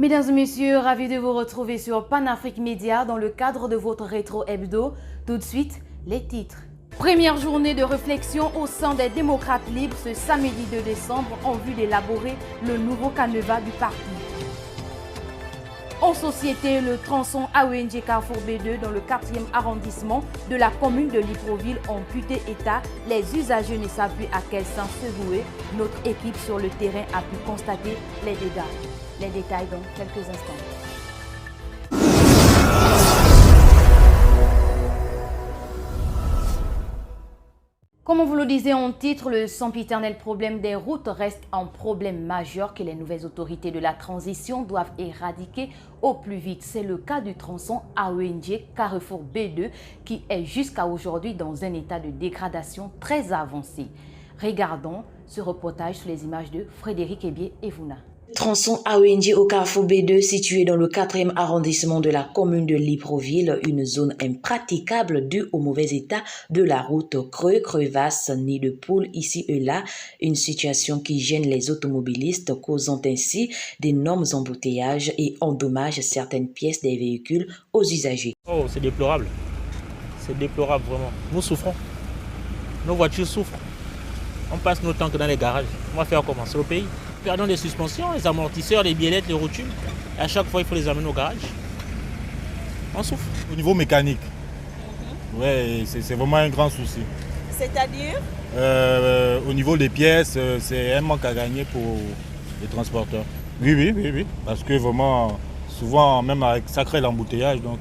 Mesdames et messieurs, ravi de vous retrouver sur Panafrique Média dans le cadre de votre rétro hebdo. Tout de suite, les titres. Première journée de réflexion au sein des démocrates libres ce samedi 2 décembre en vue d'élaborer le nouveau canevas du parti. En société, le tronçon AONG Carrefour B2 dans le 4e arrondissement de la commune de Libreville en puté état. Les usagers ne savent plus à quel sens se vouer. Notre équipe sur le terrain a pu constater les dégâts. Les détails dans quelques instants. Comme on vous le disait en titre, le sempiternel problème des routes reste un problème majeur que les nouvelles autorités de la transition doivent éradiquer au plus vite. C'est le cas du tronçon AONG Carrefour B2 qui est jusqu'à aujourd'hui dans un état de dégradation très avancé. Regardons ce reportage sur les images de Frédéric Ebié-Evouna. Tronçon AONG au Carrefour B2 situé dans le 4e arrondissement de la commune de Libreville, une zone impraticable due au mauvais état de la route, creux, crevasses, nids de poules ici et là, une situation qui gêne les automobilistes, causant ainsi d'énormes embouteillages et endommage certaines pièces des véhicules aux usagers. Oh, c'est déplorable vraiment. Nous souffrons, nos voitures souffrent, on passe nos temps que dans les garages, on va faire comment? C'est au pays. Perdons les suspensions, les amortisseurs, les biellettes, les rotules. Et à chaque fois, il faut les amener au garage. On souffre. Au niveau mécanique, ouais, c'est vraiment un grand souci. C'est-à-dire au niveau des pièces, c'est un manque à gagner pour les transporteurs. Oui. Parce que vraiment, souvent, même avec ça crée l'embouteillage, donc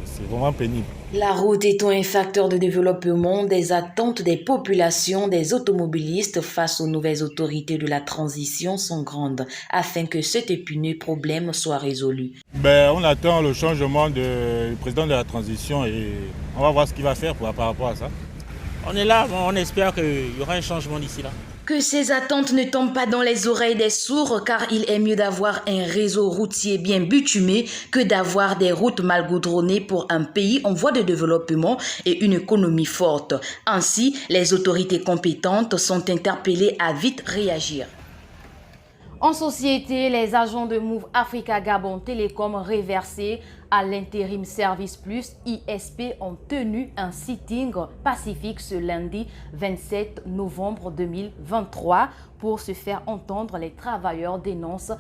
c'est vraiment pénible. La route étant un facteur de développement, des attentes des populations, des automobilistes face aux nouvelles autorités de la transition sont grandes afin que cet épineux problème soit résolu. On attend le changement du président de la transition et on va voir ce qu'il va faire par rapport à ça. On est là, on espère qu'il y aura un changement d'ici là. Que ces attentes ne tombent pas dans les oreilles des sourds, car il est mieux d'avoir un réseau routier bien bitumé que d'avoir des routes mal goudronnées pour un pays en voie de développement et une économie forte. Ainsi, les autorités compétentes sont interpellées à vite réagir. En société, les agents de Move Africa Gabon Télécom reversés à l'intérim Service Plus ISP ont tenu un sitting pacifique ce lundi 27 novembre 2023 pour se faire entendre. Les travailleurs dénoncent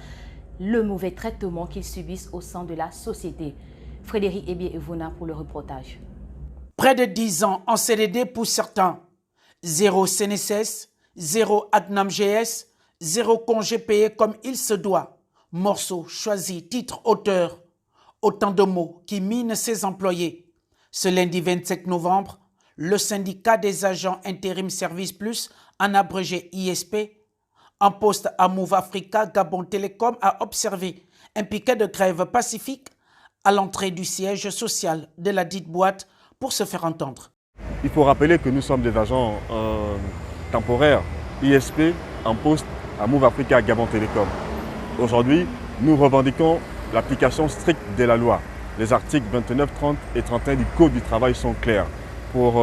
le mauvais traitement qu'ils subissent au sein de la société. Frédéric Ebié-Evouna pour le reportage. Près de 10 ans en CDD pour certains, 0 CNSS, 0 ADNAM-GS, 0 congé payé comme il se doit. Morceau, choisi, titre, auteur. Autant de mots qui minent ses employés. Ce lundi 27 novembre, le syndicat des agents intérim Service Plus, en abrégé ISP, en poste à Move Africa Gabon Télécom, a observé un piquet de grève pacifique à l'entrée du siège social de la dite boîte pour se faire entendre. Il faut rappeler que nous sommes des agents temporaires ISP en poste à Move Africa Gabon Télécom. Aujourd'hui, nous revendiquons l'application stricte de la loi. Les articles 29, 30 et 31 du Code du travail sont clairs. Pour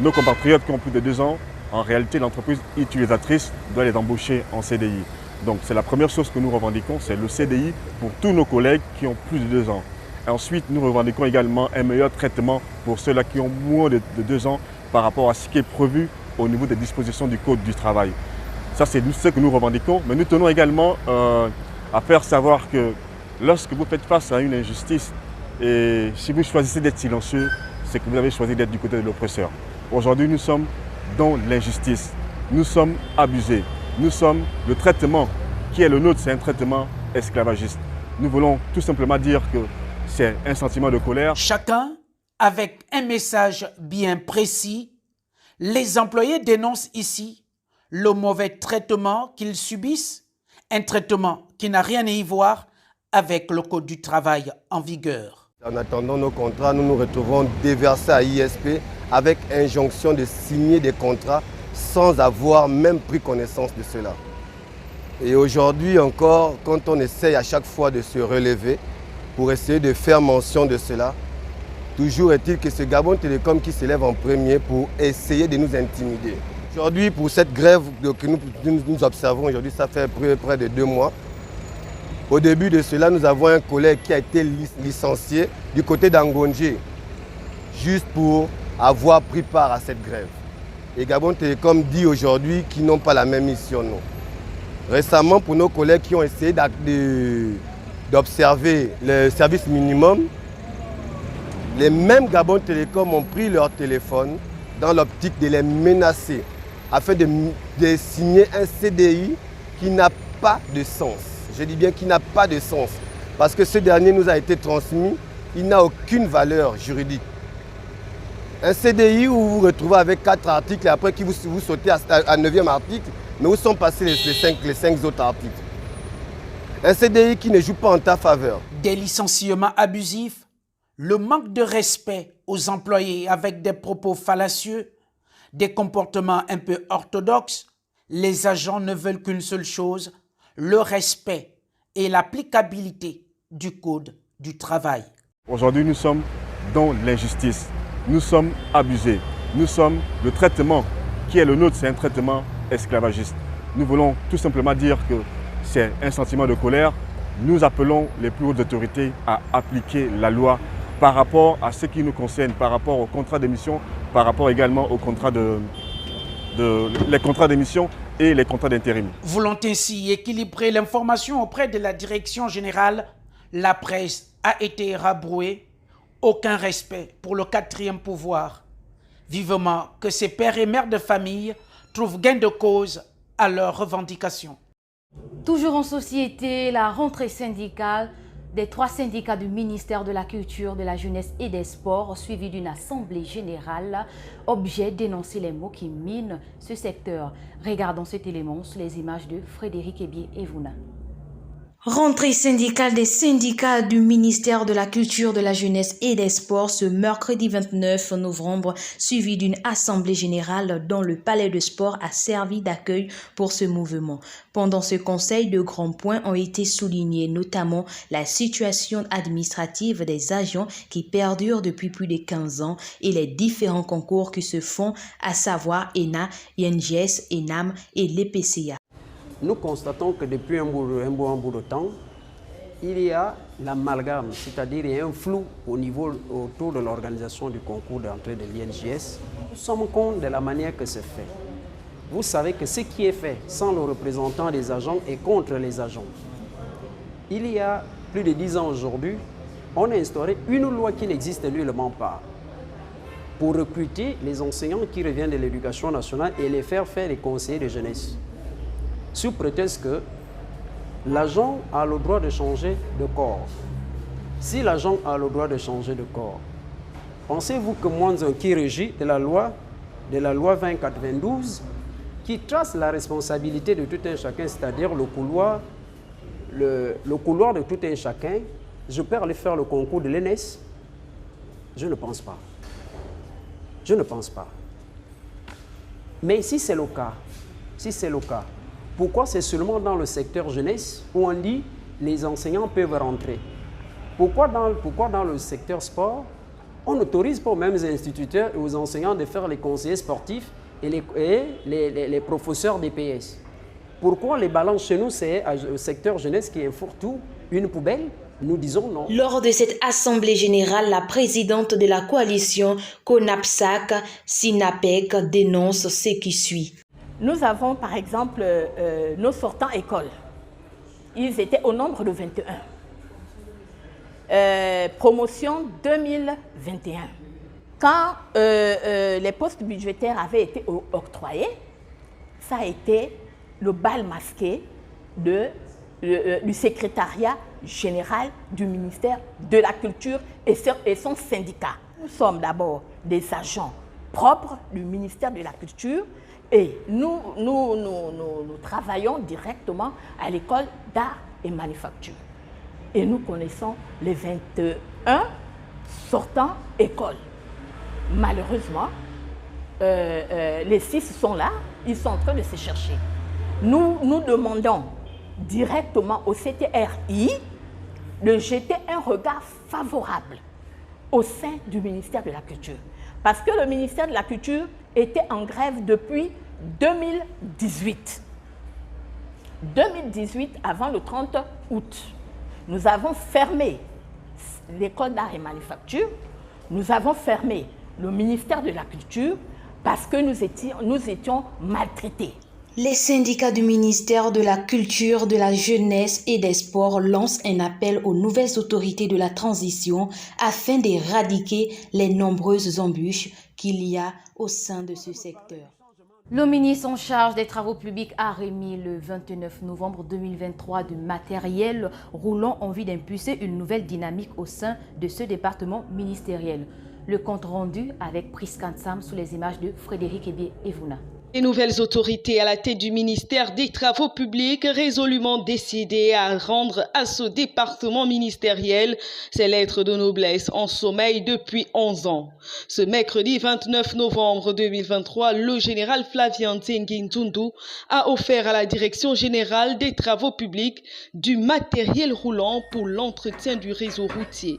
nos compatriotes qui ont plus de 2 ans, en réalité, l'entreprise utilisatrice doit les embaucher en CDI. Donc c'est la première chose que nous revendiquons, c'est le CDI pour tous nos collègues qui ont plus de 2 ans. Et ensuite, nous revendiquons également un meilleur traitement pour ceux-là qui ont moins de 2 ans par rapport à ce qui est prévu au niveau des dispositions du Code du travail. Ça, c'est ce que nous revendiquons, mais nous tenons également à faire savoir que lorsque vous faites face à une injustice, et si vous choisissez d'être silencieux, c'est que vous avez choisi d'être du côté de l'oppresseur. Aujourd'hui, nous sommes dans l'injustice. Nous sommes abusés. Le traitement qui est le nôtre, c'est un traitement esclavagiste. Nous voulons tout simplement dire que c'est un sentiment de colère. Chacun avec un message bien précis. Les employés dénoncent ici le mauvais traitement qu'ils subissent, un traitement qui n'a rien à y voir avec le Code du travail en vigueur. En attendant nos contrats, nous nous retrouvons déversés à ISP avec injonction de signer des contrats sans avoir même pris connaissance de cela. Et aujourd'hui encore, quand on essaye à chaque fois de se relever pour essayer de faire mention de cela, toujours est-il que ce Gabon Télécom qui s'élève en premier pour essayer de nous intimider. Aujourd'hui, pour cette grève que nous observons aujourd'hui, ça fait près de 2 mois. Au début de cela, nous avons un collègue qui a été licencié du côté d'Angondje, juste pour avoir pris part à cette grève. Et Gabon Télécom dit aujourd'hui qu'ils n'ont pas la même mission, non. Récemment, pour nos collègues qui ont essayé d'observer le service minimum, les mêmes Gabon Télécom ont pris leur téléphone dans l'optique de les menacer afin de signer un CDI qui n'a pas de sens. Je dis bien qu'il n'a pas de sens parce que ce dernier nous a été transmis, il n'a aucune valeur juridique. Un CDI où vous vous retrouvez avec 4 articles et après qui vous sautez à 9e article, mais où sont passés les 5 autres articles? Un CDI qui ne joue pas en ta faveur. Des licenciements abusifs, le manque de respect aux employés avec des propos fallacieux, des comportements un peu orthodoxes, les agents ne veulent qu'une seule chose, le respect et l'applicabilité du code du travail. Aujourd'hui, nous sommes dans l'injustice. Nous sommes abusés. Le traitement qui est le nôtre, c'est un traitement esclavagiste. Nous voulons tout simplement dire que c'est un sentiment de colère. Nous appelons les plus hautes autorités à appliquer la loi par rapport à ce qui nous concerne, par rapport au contrat d'émission, par rapport également aux contrats les contrats d'émission et les contrats d'intérim. Voulant ainsi équilibrer l'information auprès de la direction générale, la presse a été rabrouée. Aucun respect pour le 4e pouvoir. Vivement que ces pères et mères de famille trouvent gain de cause à leurs revendications. Toujours en société, la rentrée syndicale des 3 syndicats du ministère de la Culture, de la Jeunesse et des Sports, suivie d'une assemblée générale, objet d'énoncer les mots qui minent ce secteur. Regardons cet élément sur les images de Frédéric Ebié-Evouna. Rentrée syndicale des syndicats du ministère de la Culture, de la Jeunesse et des Sports ce mercredi 29 novembre, suivi d'une assemblée générale dont le palais de sport a servi d'accueil pour ce mouvement. Pendant ce conseil, de grands points ont été soulignés, notamment la situation administrative des agents qui perdurent depuis plus de 15 ans et les différents concours qui se font, à savoir ENA, INGS, ENAM et l'EPCA. Nous constatons que depuis un bout de temps, il y a l'amalgame, c'est-à-dire il y a un flou autour de l'organisation du concours d'entrée de l'INGS. Nous sommes compte de la manière que c'est fait. Vous savez que ce qui est fait sans le représentant des agents est contre les agents. Il y a plus de 10 ans aujourd'hui, on a instauré une loi qui n'existe nullement pas pour recruter les enseignants qui reviennent de l'éducation nationale et les faire les conseillers de jeunesse. Sous prétexte que l'agent a le droit de changer de corps. Si l'agent a le droit de changer de corps, pensez-vous que moi, qui régit de la loi 24-22, qui trace la responsabilité de tout un chacun, c'est-à-dire le couloir de tout un chacun, je peux aller faire le concours de l'ENS? Je ne pense pas. Je ne pense pas. Mais si c'est le cas, pourquoi c'est seulement dans le secteur jeunesse où on dit les enseignants peuvent rentrer? Pourquoi dans le secteur sport, on n'autorise pas aux mêmes instituteurs et aux enseignants de faire les conseillers sportifs et les professeurs d'EPS? Pourquoi les balances chez nous, c'est au secteur jeunesse qui est un fourre-tout, une poubelle? Nous disons non. Lors de cette assemblée générale, la présidente de la coalition CONAPSAC, Sinapec, dénonce ce qui suit. Nous avons par exemple nos sortants écoles. Ils étaient au nombre de 21. Promotion 2021. Quand les postes budgétaires avaient été octroyés, ça a été le bal masqué du secrétariat général du ministère de la Culture et son syndicat. Nous sommes d'abord des agents propres du ministère de la Culture. Et nous travaillons directement à l'école d'art et manufacture. Et nous connaissons les 21 sortants écoles. Malheureusement, les 6 sont là, ils sont en train de se chercher. Nous demandons directement au CTRI de jeter un regard favorable au sein du ministère de la Culture. Parce que le ministère de la Culture était en grève depuis 2018. 2018 avant le 30 août. Nous avons fermé l'école d'art et manufacture, nous avons fermé le ministère de la Culture parce que nous étions maltraités. Les syndicats du ministère de la Culture, de la Jeunesse et des Sports lancent un appel aux nouvelles autorités de la transition afin d'éradiquer les nombreuses embûches qu'il y a au sein de ce secteur. Le ministre en charge des Travaux publics a remis le 29 novembre 2023 du matériel roulant en vue d'impulser une nouvelle dynamique au sein de ce département ministériel. Le compte rendu avec Priscan Sam sous les images de Frédéric Evuna. Les nouvelles autorités à la tête du ministère des Travaux publics résolument décidées à rendre à ce département ministériel ses lettres de noblesse en sommeil depuis 11 ans. Ce mercredi 29 novembre 2023, le général Flavien Nzengi Ntundu a offert à la Direction générale des Travaux publics du matériel roulant pour l'entretien du réseau routier,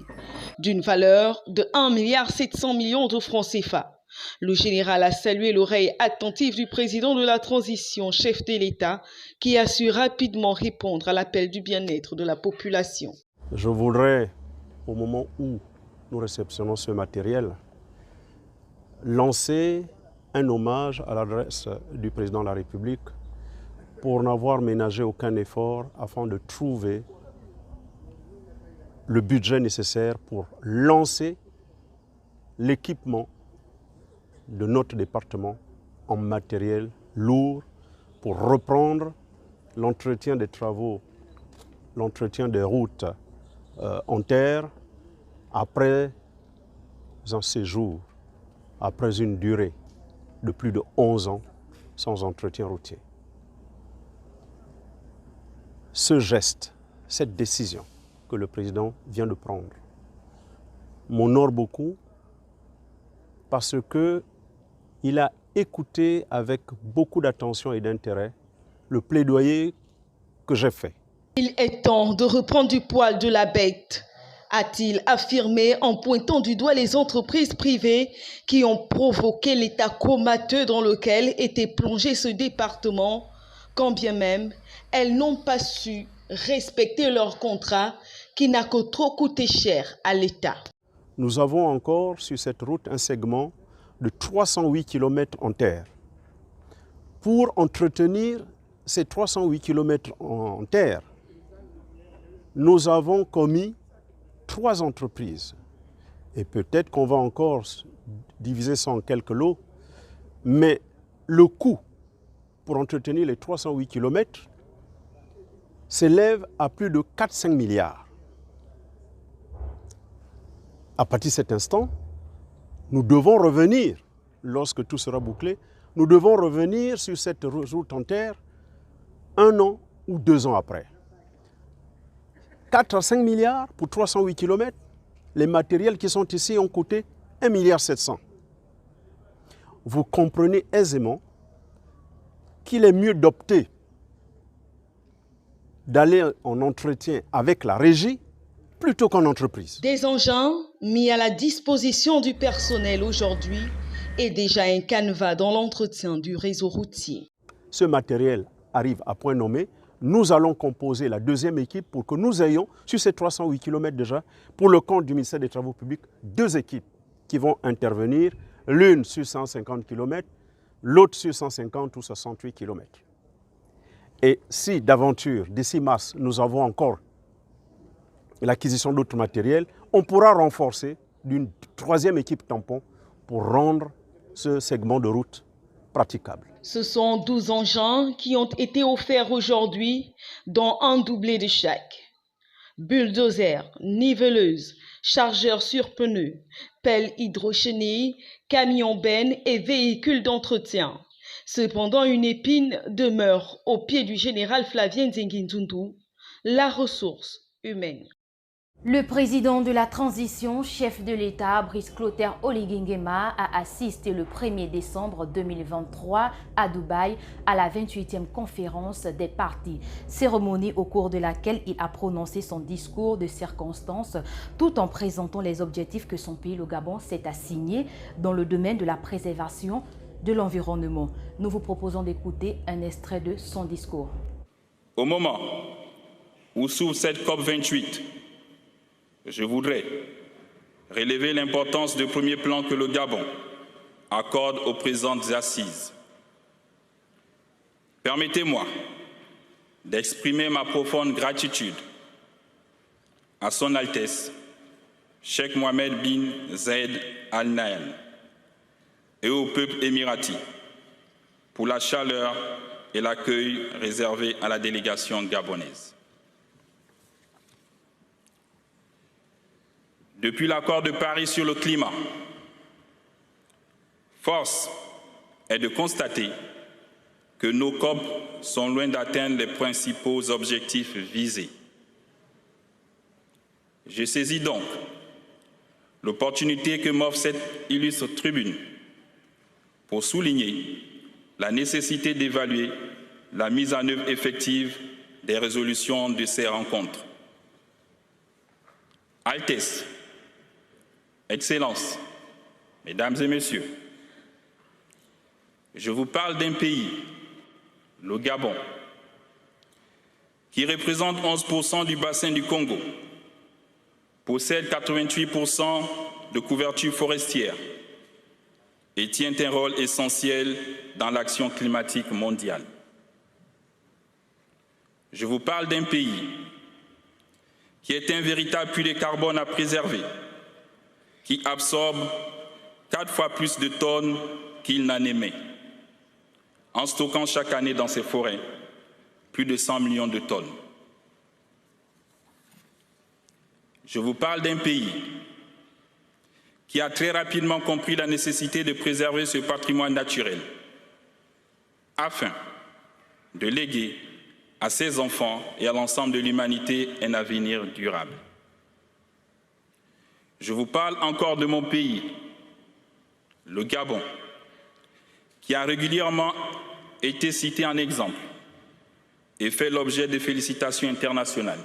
d'une valeur de 1,7 milliard de francs CFA. Le général a salué l'oreille attentive du président de la transition, chef de l'État, qui a su rapidement répondre à l'appel du bien-être de la population. Je voudrais, au moment où nous réceptionnons ce matériel, lancer un hommage à l'adresse du président de la République pour n'avoir ménagé aucun effort afin de trouver le budget nécessaire pour lancer l'équipement de notre département en matériel lourd pour reprendre l'entretien des travaux, l'entretien des routes en terre après un séjour, après une durée de plus de 11 ans sans entretien routier. Ce geste, cette décision que le président vient de prendre m'honore beaucoup parce qu'il a écouté avec beaucoup d'attention et d'intérêt le plaidoyer que j'ai fait. Il est temps de reprendre du poil de la bête, a-t-il affirmé en pointant du doigt les entreprises privées qui ont provoqué l'état comateux dans lequel était plongé ce département, quand bien même elles n'ont pas su respecter leur contrat qui n'a que trop coûté cher à l'État. Nous avons encore sur cette route un segment de 308 km en terre. Pour entretenir ces 308 km en terre, nous avons commis 3 entreprises. Et peut-être qu'on va encore diviser ça en quelques lots, mais le coût pour entretenir les 308 km s'élève à plus de 4-5 milliards. À partir de cet instant, nous devons revenir, lorsque tout sera bouclé, nous devons revenir sur cette route en terre 1 an ou 2 ans après. 4 à 5 milliards pour 308 km, les matériels qui sont ici ont coûté 1,7 milliard. Vous comprenez aisément qu'il est mieux d'opter d'aller en entretien avec la régie plutôt qu'en entreprise. Des engins mis à la disposition du personnel aujourd'hui est déjà un canevas dans l'entretien du réseau routier. Ce matériel arrive à point nommé. Nous allons composer la deuxième équipe pour que nous ayons, sur ces 308 km déjà, pour le compte du ministère des Travaux publics, 2 équipes qui vont intervenir, l'une sur 150 km, l'autre sur 150 ou 68 km. Et si d'aventure, d'ici mars, nous avons encore l'acquisition d'autres matériels, on pourra renforcer d'une 3e équipe tampon pour rendre ce segment de route praticable. Ce sont 12 engins qui ont été offerts aujourd'hui, dont un doublé de chaque. Bulldozer, niveleuse, chargeur sur pneus, pelle hydrochenille, camion benne et véhicules d'entretien. Cependant, une épine demeure au pied du général Flavien Nzengi Ntundu, la ressource humaine. Le président de la transition, chef de l'État, Brice Clotaire Oligui Nguema, a assisté le 1er décembre 2023 à Dubaï à la 28e conférence des partis, cérémonie au cours de laquelle il a prononcé son discours de circonstance tout en présentant les objectifs que son pays, le Gabon, s'est assigné dans le domaine de la préservation de l'environnement. Nous vous proposons d'écouter un extrait de son discours. Au moment où s'ouvre cette COP28, je voudrais relever l'importance du premier plan que le Gabon accorde aux présentes assises. Permettez-moi d'exprimer ma profonde gratitude à Son Altesse, Cheikh Mohamed bin Zayed Al Nahyan, et au peuple émirati pour la chaleur et l'accueil réservé à la délégation gabonaise. Depuis l'accord de Paris sur le climat, force est de constater que nos COP sont loin d'atteindre les principaux objectifs visés. Je saisis donc l'opportunité que m'offre cette illustre tribune pour souligner la nécessité d'évaluer la mise en œuvre effective des résolutions de ces rencontres. Altesse, Excellences, Mesdames et Messieurs, je vous parle d'un pays, le Gabon, qui représente 11% du bassin du Congo, possède 88% de couverture forestière et tient un rôle essentiel dans l'action climatique mondiale. Je vous parle d'un pays qui est un véritable puits de carbone à préserver, qui absorbe 4 fois plus de tonnes qu'il n'en émet, en stockant chaque année dans ses forêts plus de 100 millions de tonnes. Je vous parle d'un pays qui a très rapidement compris la nécessité de préserver ce patrimoine naturel afin de léguer à ses enfants et à l'ensemble de l'humanité un avenir durable. Je vous parle encore de mon pays, le Gabon, qui a régulièrement été cité en exemple et fait l'objet de félicitations internationales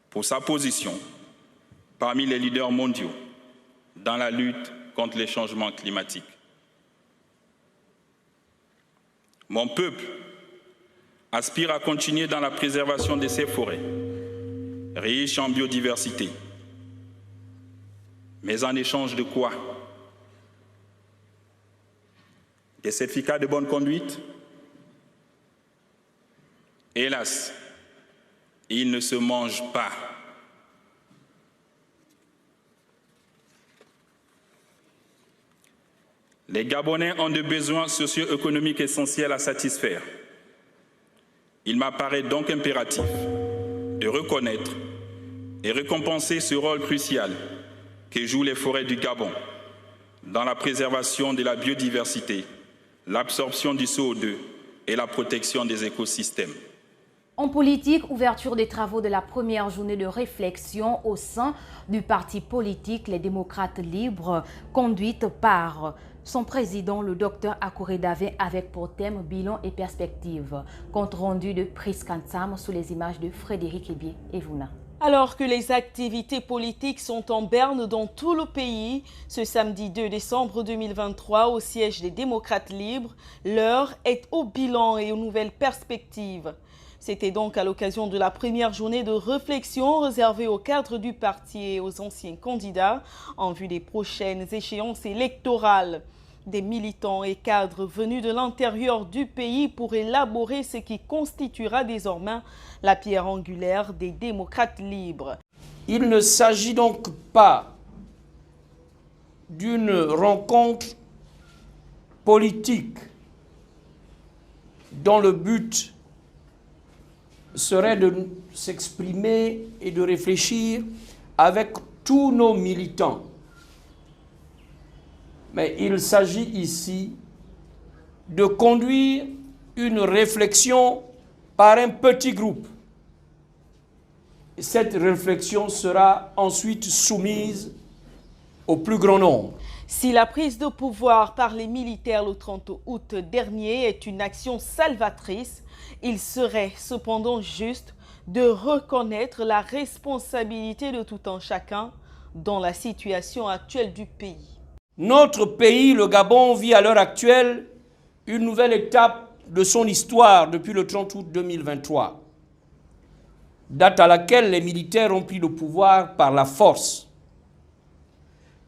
pour sa position parmi les leaders mondiaux dans la lutte contre les changements climatiques. Mon peuple aspire à continuer dans la préservation de ses forêts, riches en biodiversité. Mais en échange de quoi? Des certificats de bonne conduite? Hélas, ils ne se mangent pas. Les Gabonais ont des besoins socio-économiques essentiels à satisfaire. Il m'apparaît donc impératif de reconnaître et récompenser ce rôle crucial que jouent les forêts du Gabon dans la préservation de la biodiversité, l'absorption du CO2 et la protection des écosystèmes. En politique, ouverture des travaux de la première journée de réflexion au sein du parti politique Les Démocrates Libres, conduite par son président, le Dr Akouré Davé, avec pour thème bilan et perspective. Compte rendu de Pris Kansam sous les images de Frédéric Ebié et Vouna. Alors que les activités politiques sont en berne dans tout le pays, ce samedi 2 décembre 2023, au siège des Démocrates Libres, l'heure est au bilan et aux nouvelles perspectives. C'était donc à l'occasion de la première journée de réflexion réservée aux cadres du parti et aux anciens candidats en vue des prochaines échéances électorales. Des militants et cadres venus de l'intérieur du pays pour élaborer ce qui constituera désormais la pierre angulaire des Démocrates Libres. Il ne s'agit donc pas d'une rencontre politique dont le but serait de s'exprimer et de réfléchir avec tous nos militants. Mais il s'agit ici de conduire une réflexion par un petit groupe. Cette réflexion sera ensuite soumise au plus grand nombre. Si la prise de pouvoir par les militaires le 30 août dernier est une action salvatrice, il serait cependant juste de reconnaître la responsabilité de tout un chacun dans la situation actuelle du pays. Notre pays, le Gabon, vit à l'heure actuelle une nouvelle étape de son histoire depuis le 30 août 2023. date à laquelle les militaires ont pris le pouvoir par la force.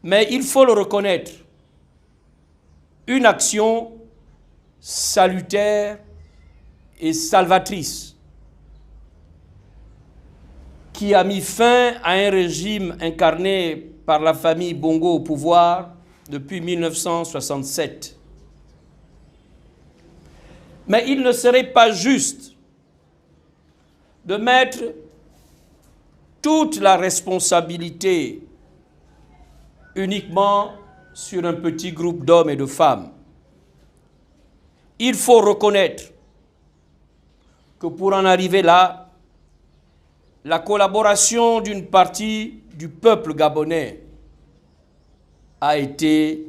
Mais il faut le reconnaître, une action salutaire et salvatrice qui a mis fin à un régime incarné par la famille Bongo au pouvoir depuis 1967. Mais il ne serait pas juste de mettre toute la responsabilité uniquement sur un petit groupe d'hommes et de femmes. Il faut reconnaître que pour en arriver là, la collaboration d'une partie du peuple gabonais a été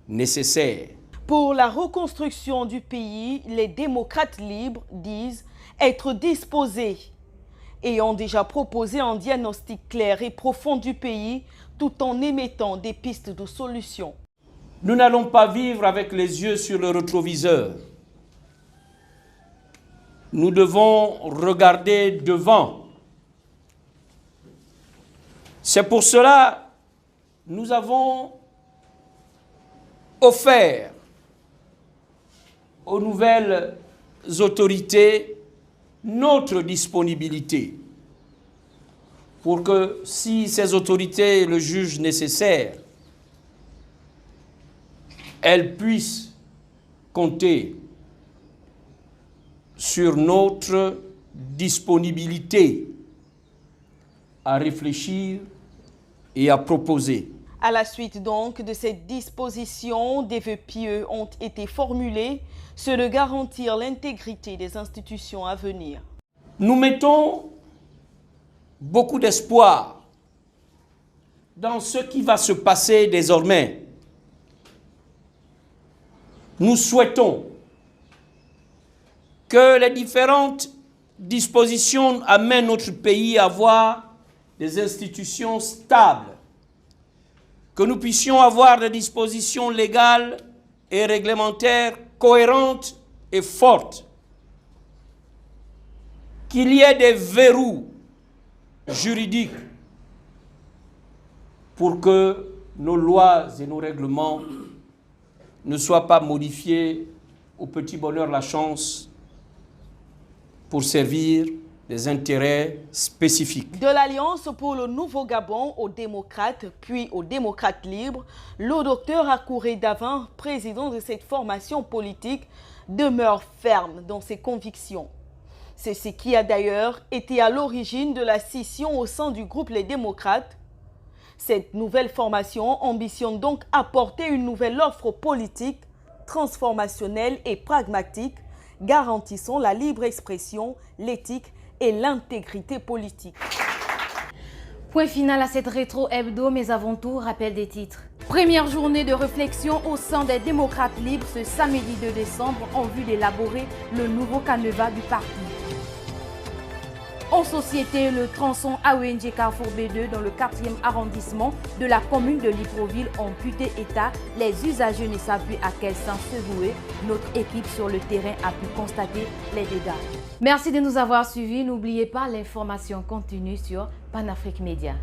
nécessaire. Pour la reconstruction du pays, les démocrates libres disent être disposés et ont déjà proposé un diagnostic clair et profond du pays tout en émettant des pistes de solutions. Nous n'allons pas vivre avec les yeux sur le rétroviseur. Nous devons regarder devant. C'est pour cela que nous avons offert aux nouvelles autorités notre disponibilité pour que, si ces autorités le jugent nécessaire, elles puissent compter sur notre disponibilité à réfléchir et à proposer. À la suite donc de cette disposition, des vœux pieux ont été formulés, ceux de garantir l'intégrité des institutions à venir. Nous mettons beaucoup d'espoir dans ce qui va se passer désormais. Nous souhaitons que les différentes dispositions amènent notre pays à avoir des institutions stables, que nous puissions avoir des dispositions légales et réglementaires cohérentes et fortes, qu'il y ait des verrous juridiques pour que nos lois et nos règlements ne soient pas modifiés au petit bonheur la chance pour servir des intérêts spécifiques. De l'Alliance pour le Nouveau Gabon aux démocrates, puis aux démocrates libres, le docteur Akouré Davin, président de cette formation politique, demeure ferme dans ses convictions. C'est ce qui a d'ailleurs été à l'origine de la scission au sein du groupe Les Démocrates. Cette nouvelle formation ambitionne donc apporter une nouvelle offre politique, transformationnelle et pragmatique, garantissant la libre expression, l'éthique et l'intégrité politique. Point final à cette rétro hebdo, mais avant tout, rappel des titres. Première journée de réflexion au sein des démocrates libres ce samedi 2 décembre en vue d'élaborer le nouveau canevas du parti. En société, le tronçon AONG Carrefour B2 dans le 4e arrondissement de la commune de Libreville en puté état. Les usagers ne savent plus à quel sens se vouer. Notre équipe sur le terrain a pu constater les dégâts. Merci de nous avoir suivis. N'oubliez pas l'information continue sur Panafrique Média.